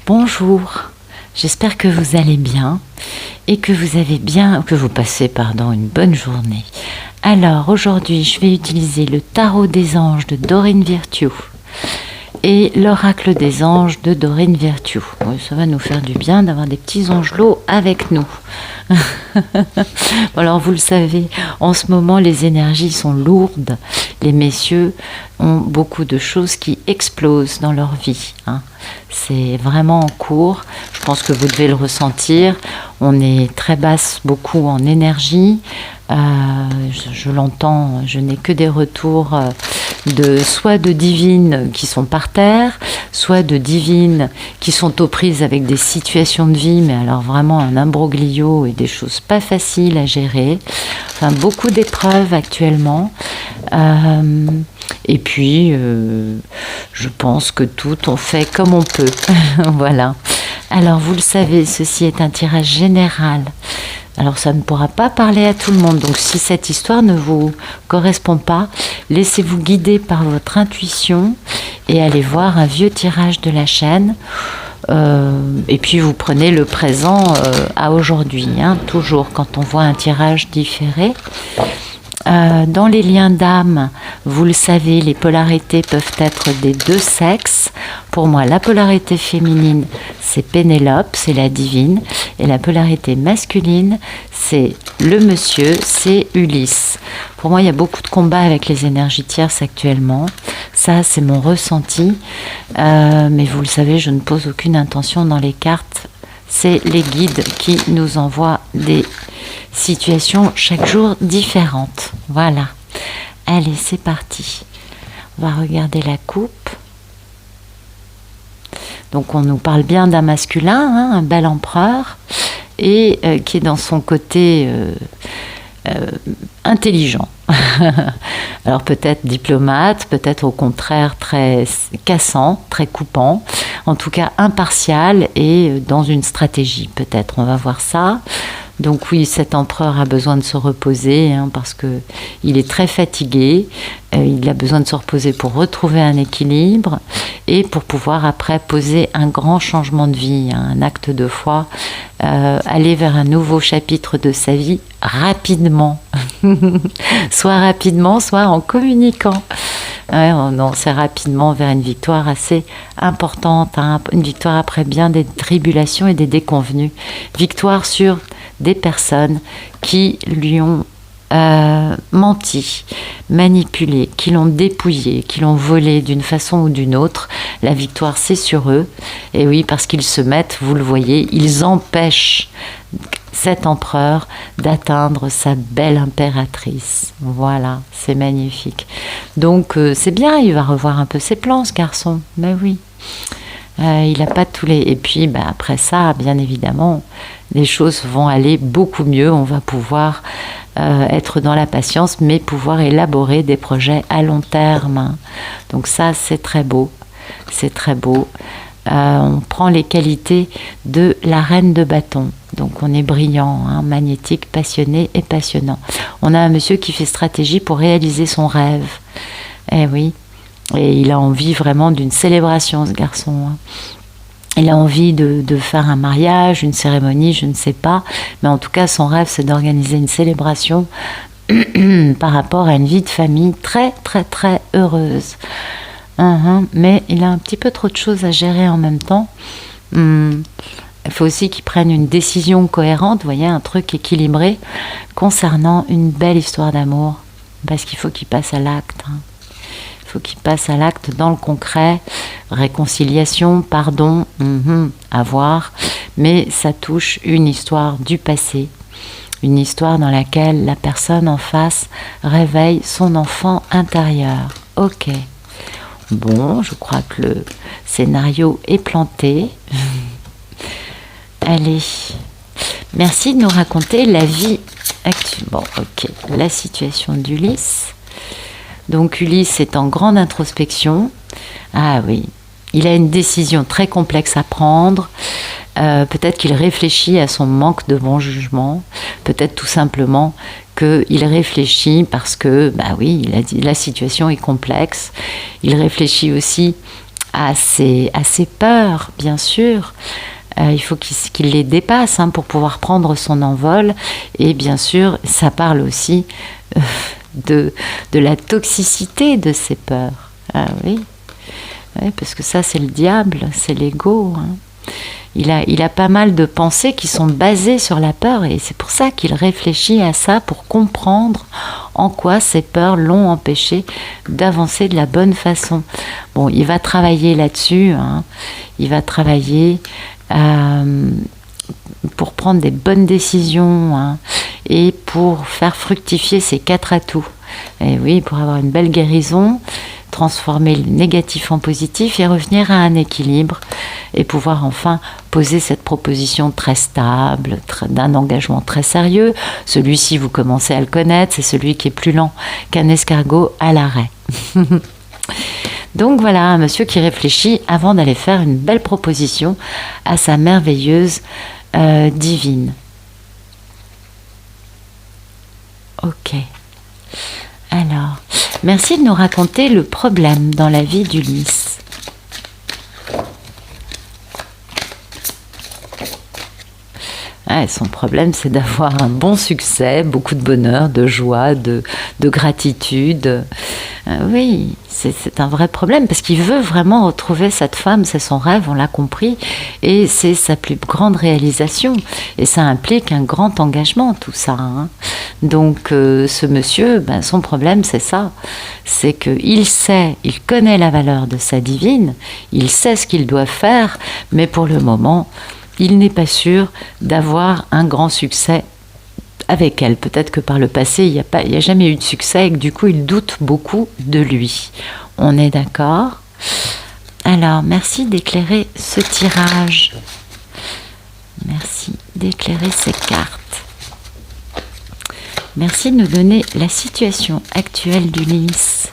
Bonjour, j'espère que vous allez bien et que vous passez une bonne journée. Alors aujourd'hui, je vais utiliser le tarot des anges de Dorine Virtue et l'oracle des anges de Dorine Virtue. Oui, ça va nous faire du bien d'avoir des petits angelots avec nous. Alors vous le savez, en ce moment les énergies sont lourdes. Les messieurs ont beaucoup de choses qui explosent dans leur vie. C'est vraiment en cours. Je pense que vous devez le ressentir. On est très basse beaucoup en énergie. Je l'entends, je n'ai que des retours soit de divines qui sont par terre, soit de divines qui sont aux prises avec des situations de vie, mais alors vraiment un imbroglio et des choses pas faciles à gérer. Enfin, beaucoup d'épreuves actuellement. Et puis, je pense que tout, on fait comme on peut. Voilà. Alors, vous le savez, ceci est un tirage général. Alors, ça ne pourra pas parler à tout le monde. Donc, si cette histoire ne vous correspond pas, laissez-vous guider par votre intuition et allez voir un vieux tirage de la chaîne. Et puis, vous prenez le présent à aujourd'hui. Toujours, quand on voit un tirage différé. Dans les liens d'âme, vous le savez, les polarités peuvent être des deux sexes. Pour moi, la polarité féminine, c'est Pénélope, c'est la divine. Et la polarité masculine, c'est le monsieur, c'est Ulysse. Pour moi, il y a beaucoup de combats avec les énergies tierces actuellement. Ça, c'est mon ressenti. Mais vous le savez, je ne pose aucune intention dans les cartes. C'est les guides qui nous envoient des situations chaque jour différentes. Voilà. Allez, c'est parti. On va regarder la coupe. Donc, on nous parle bien d'un masculin, un bel empereur, et qui est dans son côté intelligent. Alors peut-être diplomate, peut-être au contraire très cassant, très coupant, en tout cas impartial et dans une stratégie peut-être, on va voir ça. Donc oui, cet empereur a besoin de se reposer parce qu'il est très fatigué, il a besoin de se reposer pour retrouver un équilibre et pour pouvoir après poser un grand changement de vie, un acte de foi, aller vers un nouveau chapitre de sa vie rapidement, soit rapidement, soit en communiquant. On sait rapidement vers une victoire assez importante, une victoire après bien des tribulations et des déconvenues, victoire sur des personnes qui lui ont menti, manipulé, qui l'ont dépouillé, qui l'ont volé d'une façon ou d'une autre. La victoire, c'est sur eux. Et oui, parce qu'ils se mettent, vous le voyez, ils empêchent cet empereur d'atteindre sa belle impératrice. Voilà, c'est magnifique. Donc, c'est bien, il va revoir un peu ses plans, ce garçon. Mais oui. Il n'a pas tous les... Et puis, après ça, bien évidemment, les choses vont aller beaucoup mieux. On va pouvoir être dans la patience, mais pouvoir élaborer des projets à long terme. Donc ça, c'est très beau. C'est très beau. On prend les qualités de la reine de bâton. Donc on est brillant, magnétique, passionné et passionnant. On a un monsieur qui fait stratégie pour réaliser son rêve. Eh oui. Et il a envie vraiment d'une célébration, ce garçon. Il a envie de faire un mariage, une cérémonie, je ne sais pas. Mais en tout cas, son rêve, c'est d'organiser une célébration par rapport à une vie de famille très, très, très heureuse. Mais il a un petit peu trop de choses à gérer en même temps. Il faut aussi qu'il prenne une décision cohérente, vous voyez, un truc équilibré concernant une belle histoire d'amour. Parce qu'il faut qu'il passe à l'acte. Il faut qu'il passe à l'acte dans le concret, réconciliation, pardon, à voir, mais ça touche une histoire du passé, une histoire dans laquelle la personne en face réveille son enfant intérieur. Ok, bon, je crois que le scénario est planté. Allez, merci de nous raconter la vie actuelle. Bon, ok, la situation d'Ulysse. Donc Ulysse est en grande introspection. Ah oui, il a une décision très complexe à prendre. Peut-être qu'il réfléchit à son manque de bon jugement. Peut-être tout simplement qu'il réfléchit parce que, oui, il a dit, la situation est complexe. Il réfléchit aussi à ses peurs, bien sûr. Il faut qu'il les dépasse pour pouvoir prendre son envol. Et bien sûr, ça parle aussi de la toxicité de ces peurs. Ah oui, oui, parce que ça, c'est le diable, c'est l'ego. Il a pas mal de pensées qui sont basées sur la peur, et c'est pour ça qu'il réfléchit à ça, pour comprendre en quoi ces peurs l'ont empêché d'avancer de la bonne façon. Bon, il va travailler là-dessus, il va travailler pour prendre des bonnes décisions, et pour faire fructifier ses 4 atouts. Et oui, pour avoir une belle guérison, transformer le négatif en positif et revenir à un équilibre, et pouvoir enfin poser cette proposition très stable, d'un engagement très sérieux. Celui-ci, vous commencez à le connaître, c'est celui qui est plus lent qu'un escargot à l'arrêt. Donc voilà, un monsieur qui réfléchit avant d'aller faire une belle proposition à sa merveilleuse divine. Ok. Alors, merci de nous raconter le problème dans la vie d'Ulysse. Son problème, c'est d'avoir un bon succès, beaucoup de bonheur, de joie, de gratitude. Oui, c'est un vrai problème, parce qu'il veut vraiment retrouver cette femme, c'est son rêve, on l'a compris, et c'est sa plus grande réalisation. Et ça implique un grand engagement, tout ça. Donc ce monsieur, son problème, c'est ça. C'est qu'il sait, il connaît la valeur de sa divine, il sait ce qu'il doit faire, mais pour le moment, il n'est pas sûr d'avoir un grand succès avec elle. Peut-être que par le passé, il n'y a jamais eu de succès, et que du coup, il doute beaucoup de lui. On est d'accord ? Alors, merci d'éclairer ce tirage. Merci d'éclairer ces cartes. Merci de nous donner la situation actuelle d'Ulysse.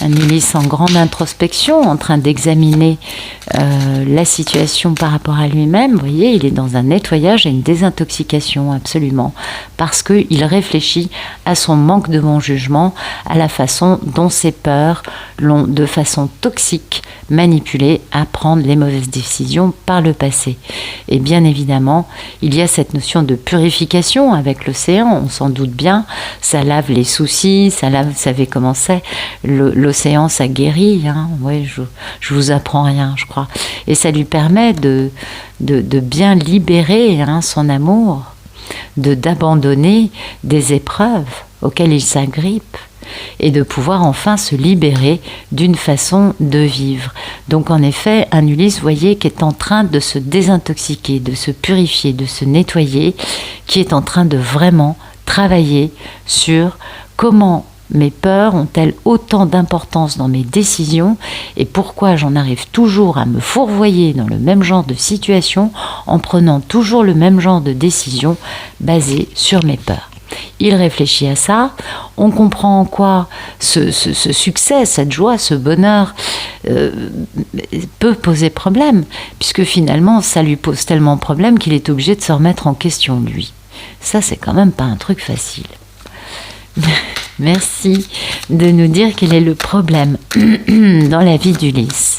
Un Ulysse en grande introspection, en train d'examiner la situation par rapport à lui-même. Vous voyez, il est dans un nettoyage et une désintoxication, absolument, parce qu'il réfléchit à son manque de bon jugement, à la façon dont ses peurs l'ont, de façon toxique, manipulé à prendre les mauvaises décisions par le passé. Et bien évidemment, il y a cette notion de purification avec l'océan, on s'en doute bien, ça lave les soucis, ça lave, vous savez comment c'est, l'océan ça guérit, ouais, je vous apprends rien, je crois. Et ça lui permet de bien libérer son amour, d'abandonner des épreuves auxquelles il s'agrippe, et de pouvoir enfin se libérer d'une façon de vivre. Donc en effet, un Ulysse, vous voyez, qui est en train de se désintoxiquer, de se purifier, de se nettoyer, qui est en train de vraiment travailler sur comment mes peurs ont-elles autant d'importance dans mes décisions, et pourquoi j'en arrive toujours à me fourvoyer dans le même genre de situation en prenant toujours le même genre de décision basée sur mes peurs. Il réfléchit à ça, on comprend en quoi ce succès, cette joie, ce bonheur peut poser problème, puisque finalement ça lui pose tellement de problèmes qu'il est obligé de se remettre en question lui. Ça, c'est quand même pas un truc facile. Merci de nous dire quel est le problème dans la vie d'Ulysse.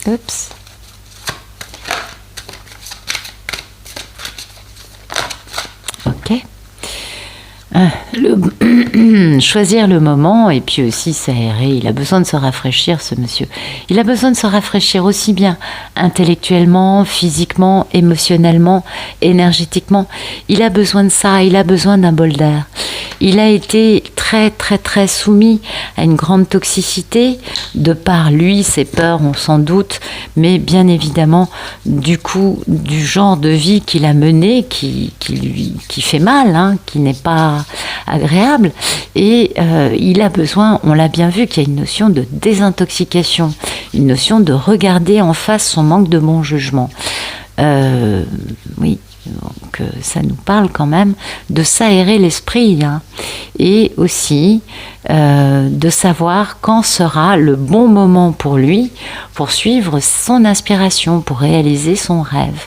Oups. Ok. Choisir le moment, et puis aussi s'aérer. Il a besoin de se rafraîchir, ce monsieur. Il a besoin de se rafraîchir aussi bien intellectuellement, physiquement, émotionnellement, énergétiquement. Il a besoin de ça, il a besoin d'un bol d'air. Il a été très très très soumis à une grande toxicité, de par lui, ses peurs, on s'en doute, mais bien évidemment du coup du genre de vie qu'il a mené, qui fait mal, qui n'est pas agréable, et Et il a besoin, on l'a bien vu, qu'il y a une notion de désintoxication, une notion de regarder en face son manque de bon jugement. Oui, donc ça nous parle quand même de s'aérer l'esprit, hein, et aussi de savoir quand sera le bon moment pour lui pour suivre son inspiration, pour réaliser son rêve.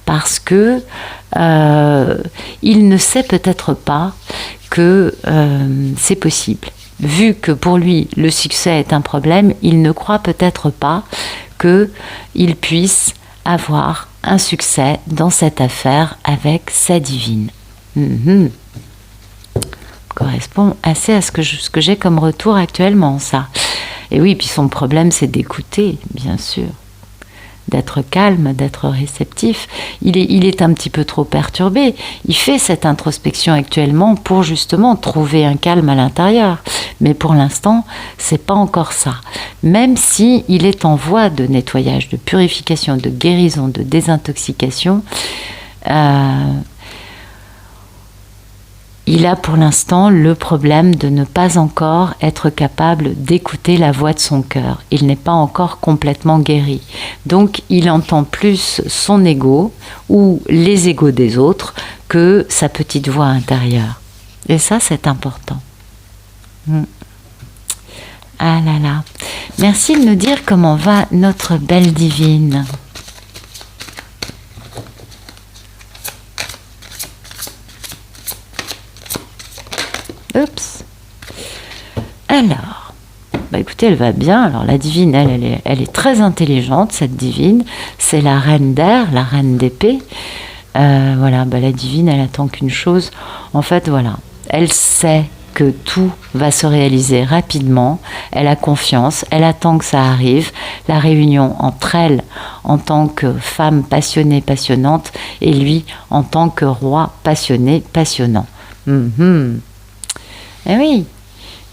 Parce que il ne sait peut-être pas que c'est possible. Vu que pour lui le succès est un problème, il ne croit peut-être pas qu'il puisse avoir un succès dans cette affaire avec sa divine. Correspond assez à ce que j'ai comme retour actuellement, ça. Et oui, puis son problème, c'est d'écouter, bien sûr, d'être calme, d'être réceptif. Il est un petit peu trop perturbé. Il fait cette introspection actuellement pour justement trouver un calme à l'intérieur. Mais pour l'instant, c'est pas encore ça. Même si il est en voie de nettoyage, de purification, de guérison, de désintoxication, il a pour l'instant le problème de ne pas encore être capable d'écouter la voix de son cœur. Il n'est pas encore complètement guéri. Donc il entend plus son ego ou les égos des autres que sa petite voix intérieure. Et ça, c'est important. Ah là là. Merci de nous dire comment va notre belle divine. Oups. Alors, écoutez, elle va bien. Alors la divine, elle est très intelligente, cette divine. C'est la reine d'air, la reine d'épée. Voilà, la divine, elle attend qu'une chose. En fait, voilà, elle sait que tout va se réaliser rapidement. Elle a confiance, elle attend que ça arrive. La réunion entre elle, en tant que femme passionnée, passionnante, et lui, en tant que roi passionné, passionnant. Eh oui,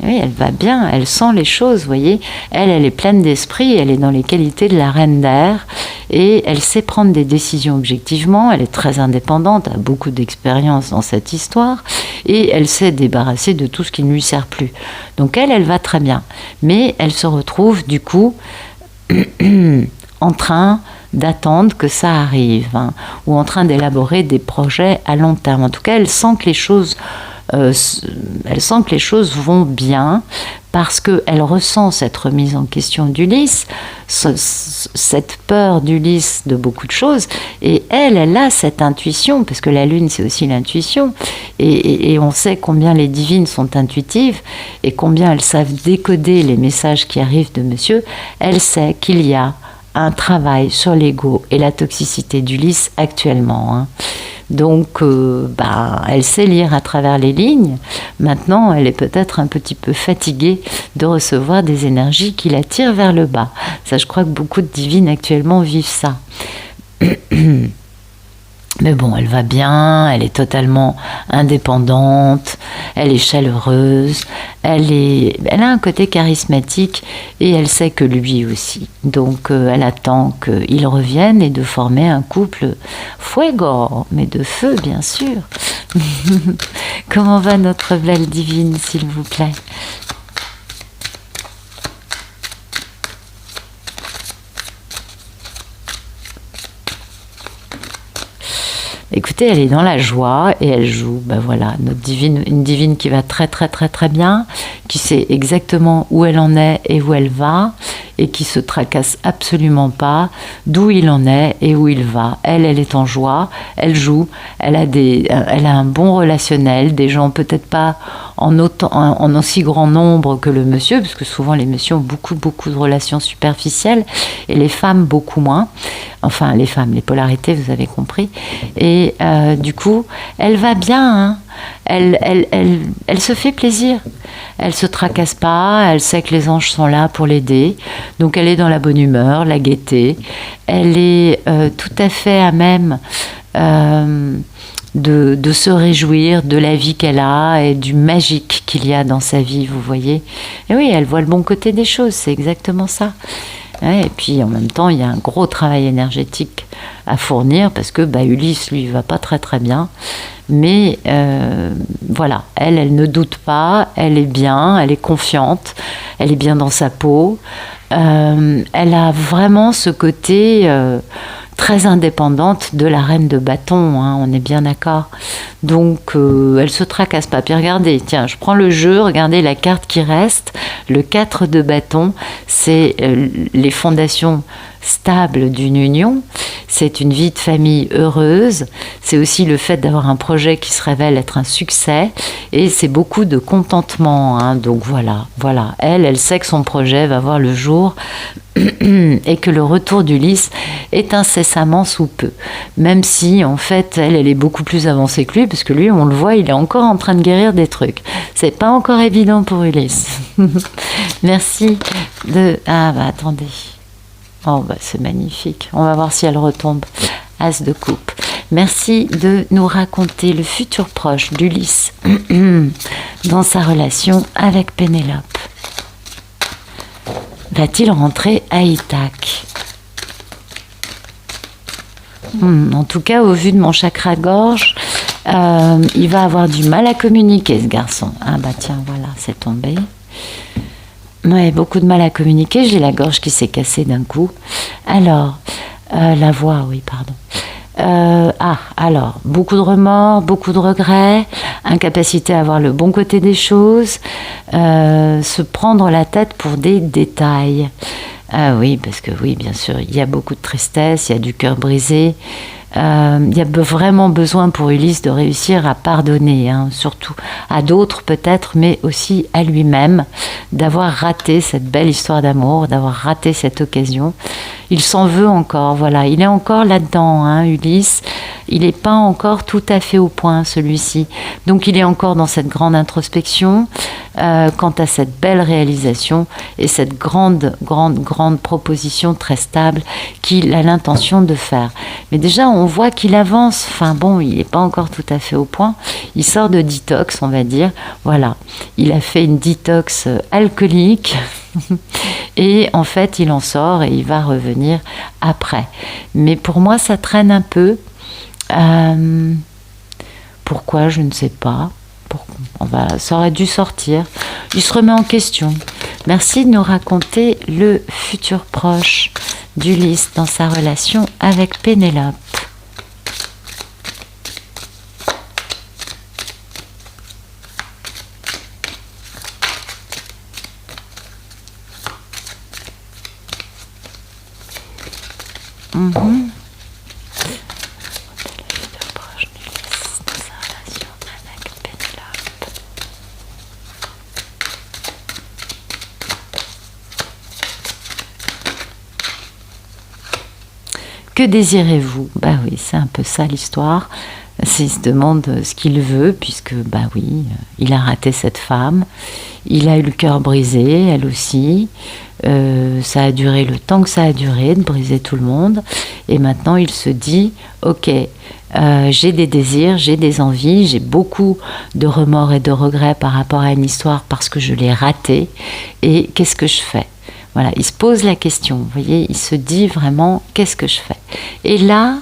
elle va bien, elle sent les choses, vous voyez. Elle est pleine d'esprit, elle est dans les qualités de la reine d'air et elle sait prendre des décisions objectivement, elle est très indépendante, a beaucoup d'expérience dans cette histoire et elle sait débarrasser de tout ce qui ne lui sert plus. Donc elle va très bien. Mais elle se retrouve du coup en train d'attendre que ça arrive, hein, ou en train d'élaborer des projets à long terme. En tout cas, elle sent que les choses vont bien parce qu'elle ressent cette remise en question d'Ulysse, cette peur d'Ulysse de beaucoup de choses, et elle a cette intuition, parce que la lune c'est aussi l'intuition, et on sait combien les divines sont intuitives, et combien elles savent décoder les messages qui arrivent de monsieur. Elle sait qu'il y a un travail sur l'ego et la toxicité d'Ulysse actuellement, hein. Donc, elle sait lire à travers les lignes. Maintenant, elle est peut-être un petit peu fatiguée de recevoir des énergies qui la tirent vers le bas. Ça, je crois que beaucoup de divines actuellement vivent ça. Mais bon, elle va bien, elle est totalement indépendante, elle est chaleureuse, elle a un côté charismatique et elle sait que lui aussi. Donc elle attend qu'il revienne et de former un couple fuego, mais de feu bien sûr. Comment va notre belle divine, s'il vous plaît ? Écoutez, elle est dans la joie et elle joue, voilà, notre divine, une divine qui va très très très très bien, qui sait exactement où elle en est et où elle va, et qui se tracasse absolument pas d'où il en est et où il va. Elle est en joie, elle joue, elle a un bon relationnel, des gens peut-être pas en aussi grand nombre que le monsieur, parce que souvent les messieurs ont beaucoup de relations superficielles et les femmes beaucoup moins. Enfin, les femmes, les polarités, vous avez compris. Et du coup, elle va bien, hein. Elle se fait plaisir. Elle se tracasse pas, elle sait que les anges sont là pour l'aider. Donc elle est dans la bonne humeur, la gaieté. Elle est tout à fait à même de se réjouir de la vie qu'elle a et du magique qu'il y a dans sa vie, vous voyez. Et oui, elle voit le bon côté des choses, c'est exactement ça. Et puis en même temps, il y a un gros travail énergétique à fournir parce que Ulysse, lui, va pas très très bien. Mais voilà, elle ne doute pas, elle est bien, elle est confiante, elle est bien dans sa peau. Elle a vraiment ce côté très indépendante de la reine de bâton, hein, on est bien d'accord. Donc elle se tracasse pas. Puis regardez, tiens, je prends le jeu, regardez la carte qui reste, le 4 de bâton, c'est les fondations stables d'une union, c'est une vie de famille heureuse, c'est aussi le fait d'avoir un projet qui se révèle être un succès, et c'est beaucoup de contentement, hein. Donc voilà, elle sait que son projet va voir le jour et que le retour d'Ulysse est incessamment sous peu, même si en fait elle est beaucoup plus avancée que lui, parce que lui, on le voit, il est encore en train de guérir des trucs. C'est pas encore évident pour Ulysse. Merci de... Ah bah attendez. Oh bah c'est magnifique. On va voir si elle retombe. As de coupe. Merci de nous raconter le futur proche d'Ulysse dans sa relation avec Pénélope. Va-t-il rentrer à Ithaque? En tout cas, au vu de mon chakra-gorge, il va avoir du mal à communiquer, ce garçon. Ah bah tiens, voilà, c'est tombé. Ouais, beaucoup de mal à communiquer. J'ai la gorge qui s'est cassée d'un coup. Alors, la voix, oui, pardon. Alors, beaucoup de remords, beaucoup de regrets, incapacité à voir le bon côté des choses, se prendre la tête pour des détails. Ah oui, parce que oui, bien sûr, il y a beaucoup de tristesse, il y a du cœur brisé. Il y a vraiment besoin pour Ulysse de réussir à pardonner, hein, surtout à d'autres peut-être, mais aussi à lui-même, d'avoir raté cette belle histoire d'amour, d'avoir raté cette occasion. Il s'en veut encore, voilà, il est encore là-dedans, hein, Ulysse. Il n'est pas encore tout à fait au point, celui-ci. Donc il est encore dans cette grande introspection quant à cette belle réalisation et cette grande proposition très stable qu'il a l'intention de faire. Mais déjà, on voit qu'il avance. Enfin bon, il n'est pas encore tout à fait au point. Il sort de détox, on va dire. Voilà, il a fait une détox alcoolique. Et en fait, il en sort et il va revenir après. Mais pour moi, ça traîne un peu. Pourquoi, je ne sais pas. Ça aurait dû sortir. Il se remet en question. Merci de nous raconter le futur proche d'Ulysse dans sa relation avec Pénélope. Que désirez-vous? Bah oui, c'est un peu ça l'histoire. Il se demande ce qu'il veut, puisque, bah oui, il a raté cette femme. Il a eu le cœur brisé, elle aussi. Ça a duré le temps que ça a duré, de briser tout le monde. Et maintenant, il se dit, ok, j'ai des désirs, j'ai des envies, j'ai beaucoup de remords et de regrets par rapport à une histoire parce que je l'ai ratée. Et qu'est-ce que je fais? Voilà, il se pose la question, vous voyez, il se dit vraiment, qu'est-ce que je fais? Et là,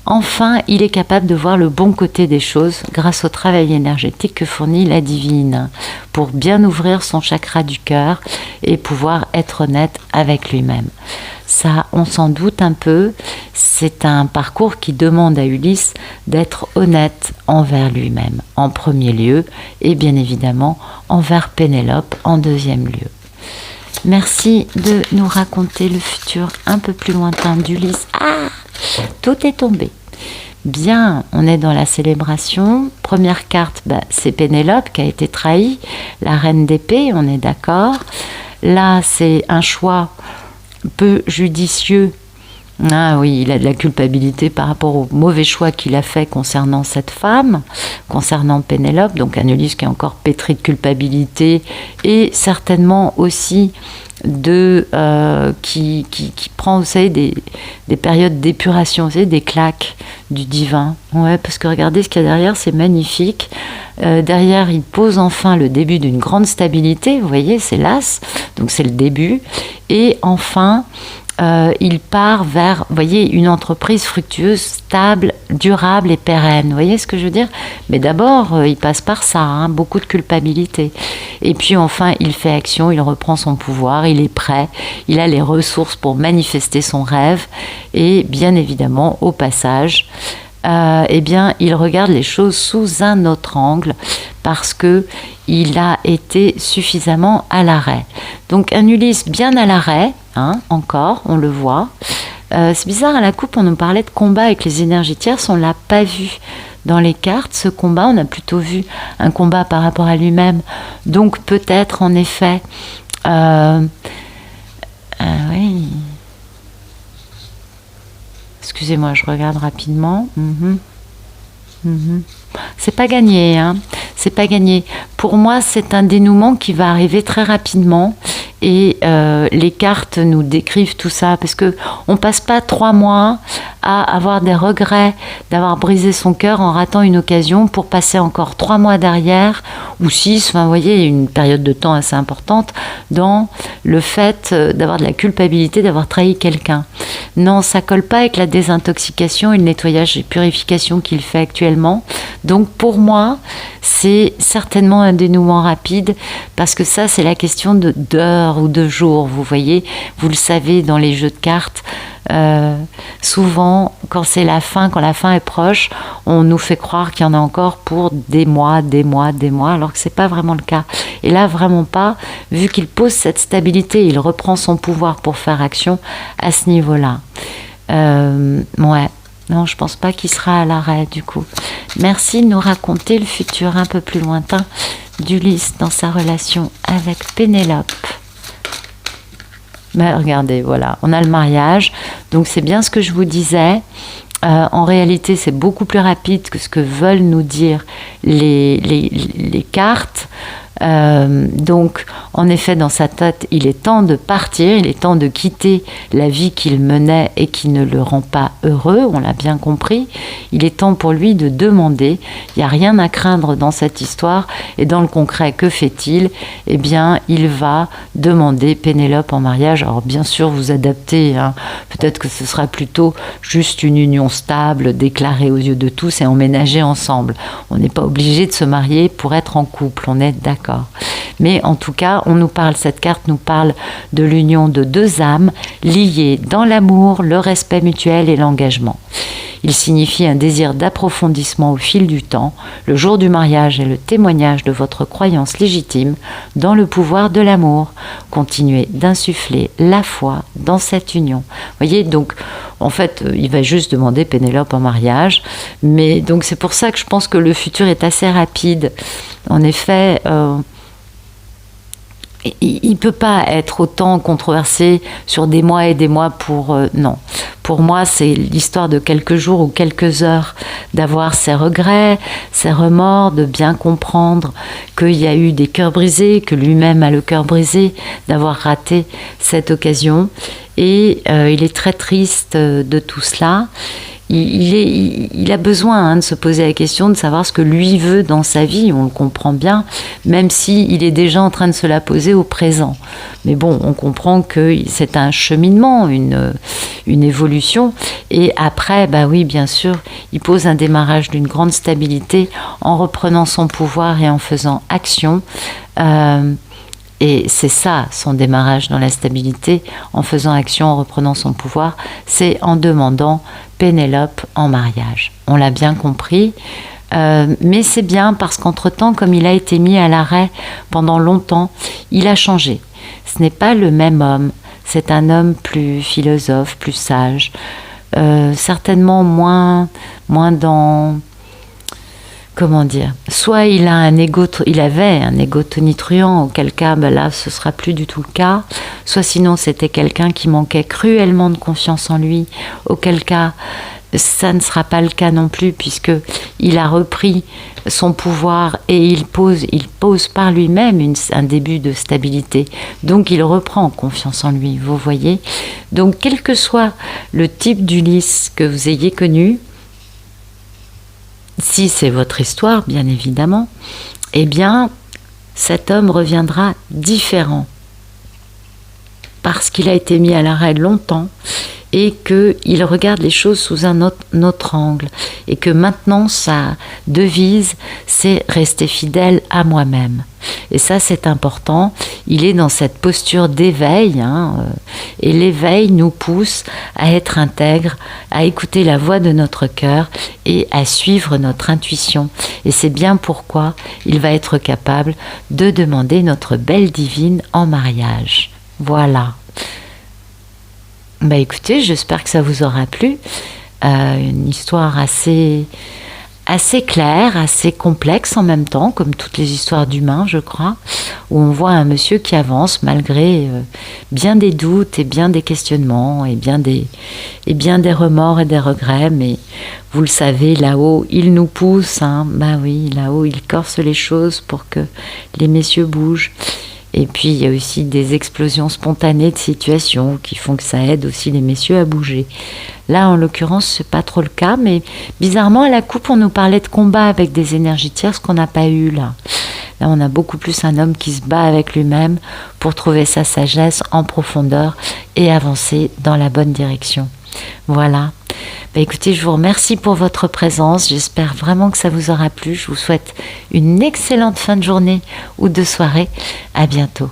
enfin, il est capable de voir le bon côté des choses grâce au travail énergétique que fournit la divine pour bien ouvrir son chakra du cœur et pouvoir être honnête avec lui-même. Ça, on s'en doute un peu, c'est un parcours qui demande à Ulysse d'être honnête envers lui-même en premier lieu et bien évidemment envers Pénélope en deuxième lieu. Merci de nous raconter le futur un peu plus lointain d'Ulysse. Ah, tout est tombé. Bien, on est dans la célébration. Première carte, c'est Pénélope qui a été trahie, la reine d'épée, on est d'accord. Là, c'est un choix peu judicieux. Ah oui, il a de la culpabilité par rapport au mauvais choix qu'il a fait concernant cette femme, concernant Pénélope, donc un Ulysse qui est encore pétri de culpabilité et certainement aussi qui prend, vous savez, des périodes d'épuration, vous savez, des claques du divin. Ouais, parce que regardez ce qu'il y a derrière, c'est magnifique. Derrière, il pose enfin le début d'une grande stabilité, vous voyez, c'est l'as, donc c'est le début. Et enfin, il part vers, vous voyez, une entreprise fructueuse, stable, durable et pérenne. Vous voyez ce que je veux dire? Mais d'abord, il passe par ça, hein, beaucoup de culpabilité. Et puis enfin, il fait action, il reprend son pouvoir, il est prêt, il a les ressources pour manifester son rêve. Et bien évidemment, au passage, eh bien, il regarde les choses sous un autre angle parce que il a été suffisamment à l'arrêt. Donc un Ulysse bien à l'arrêt, hein, encore, on le voit. C'est bizarre, à la coupe, on nous parlait de combat avec les énergies tierces, on ne l'a pas vu dans les cartes, ce combat. On a plutôt vu un combat par rapport à lui-même. Donc peut-être, en effet, oui. Excusez-moi, je regarde rapidement. C'est pas gagné, hein. C'est pas gagné. Pour moi, c'est un dénouement qui va arriver très rapidement. Et les cartes nous décrivent tout ça, parce que on passe pas 3 mois à avoir des regrets d'avoir brisé son cœur en ratant une occasion pour passer encore 3 mois derrière, ou 6, enfin vous voyez, il y a une période de temps assez importante dans le fait d'avoir de la culpabilité d'avoir trahi quelqu'un. Non, ça colle pas avec la désintoxication et le nettoyage et purification qu'il fait actuellement. Donc pour moi, c'est certainement un dénouement rapide, parce que ça, c'est la question d'heures ou de jours. Vous voyez, vous le savez, dans les jeux de cartes, souvent, quand c'est la fin, quand la fin est proche, on nous fait croire qu'il y en a encore pour des mois, alors que c'est pas vraiment le cas. Et là, vraiment pas, vu qu'il pose cette stabilité, il reprend son pouvoir pour faire action à ce niveau-là. Ouais. Non, je pense pas qu'il sera à l'arrêt, du coup. Merci de nous raconter le futur un peu plus lointain d'Ulysse dans sa relation avec Pénélope. Mais regardez, voilà, on a le mariage. Donc c'est bien ce que je vous disais. En réalité, c'est beaucoup plus rapide que ce que veulent nous dire les cartes. Donc, en effet, dans sa tête, il est temps de partir, il est temps de quitter la vie qu'il menait et qui ne le rend pas heureux, on l'a bien compris. Il est temps pour lui de demander. Il n'y a rien à craindre dans cette histoire. Et dans le concret, que fait-il? Eh bien, il va demander Pénélope en mariage. Alors, bien sûr, vous adaptez, hein. Peut-être que ce sera plutôt juste une union stable, déclarée aux yeux de tous et emménagée ensemble. On n'est pas obligé de se marier pour être en couple, on est d'accord. Mais en tout cas, cette carte nous parle de l'union de 2 âmes liées dans l'amour, le respect mutuel et l'engagement. Il signifie un désir d'approfondissement au fil du temps. Le jour du mariage est le témoignage de votre croyance légitime dans le pouvoir de l'amour. Continuez d'insuffler la foi dans cette union. Vous voyez, donc, en fait, il va juste demander Pénélope en mariage. Mais donc, c'est pour ça que je pense que le futur est assez rapide. En effet, il ne peut pas être autant controversé sur des mois et des mois pour... non. Pour moi, c'est l'histoire de quelques jours ou quelques heures d'avoir ses regrets, ses remords, de bien comprendre qu'il y a eu des cœurs brisés, que lui-même a le cœur brisé, d'avoir raté cette occasion. Et il est très triste de tout cela. Il a besoin de se poser la question de savoir ce que lui veut dans sa vie, on le comprend bien, même s'il est déjà en train de se la poser au présent. Mais bon, on comprend que c'est un cheminement, une évolution, et après, bah oui, bien sûr, il pose un démarrage d'une grande stabilité en reprenant son pouvoir et en faisant action. Et c'est ça, son démarrage dans la stabilité, en faisant action, en reprenant son pouvoir, c'est en demandant Pénélope en mariage. On l'a bien compris, mais c'est bien parce qu'entre-temps, comme il a été mis à l'arrêt pendant longtemps, il a changé. Ce n'est pas le même homme, c'est un homme plus philosophe, plus sage, certainement moins dans... Comment dire? Soit il avait un ego tonitruant, auquel cas, là, ce sera plus du tout le cas. Soit sinon, c'était quelqu'un qui manquait cruellement de confiance en lui, auquel cas, ça ne sera pas le cas non plus, puisque il a repris son pouvoir et il pose par lui-même un début de stabilité. Donc, il reprend confiance en lui, vous voyez. Donc, quel que soit le type d'Ulysse que vous ayez connu, si c'est votre histoire, bien évidemment, eh bien, cet homme reviendra différent. parce qu'il a été mis à l'arrêt longtemps et qu'il regarde les choses sous un autre angle et que maintenant sa devise c'est rester fidèle à moi-même. Et ça c'est important, il est dans cette posture d'éveil et l'éveil nous pousse à être intègre, à écouter la voix de notre cœur et à suivre notre intuition. Et c'est bien pourquoi il va être capable de demander notre belle divine en mariage. Voilà. Écoutez, j'espère que ça vous aura plu. Une histoire assez claire, assez complexe en même temps, comme toutes les histoires d'humains, je crois, où on voit un monsieur qui avance malgré bien des doutes et bien des questionnements et bien des remords et des regrets. Mais vous le savez, là-haut, il nous pousse. Oui, là-haut, il corse les choses pour que les messieurs bougent. Et puis, il y a aussi des explosions spontanées de situations qui font que ça aide aussi les messieurs à bouger. Là, en l'occurrence, c'est pas trop le cas, mais bizarrement, à la coupe, on nous parlait de combat avec des énergies tierces qu'on n'a pas eu là. Là, on a beaucoup plus un homme qui se bat avec lui-même pour trouver sa sagesse en profondeur et avancer dans la bonne direction. Voilà. Écoutez, je vous remercie pour votre présence. J'espère vraiment que ça vous aura plu. Je vous souhaite une excellente fin de journée ou de soirée. À bientôt.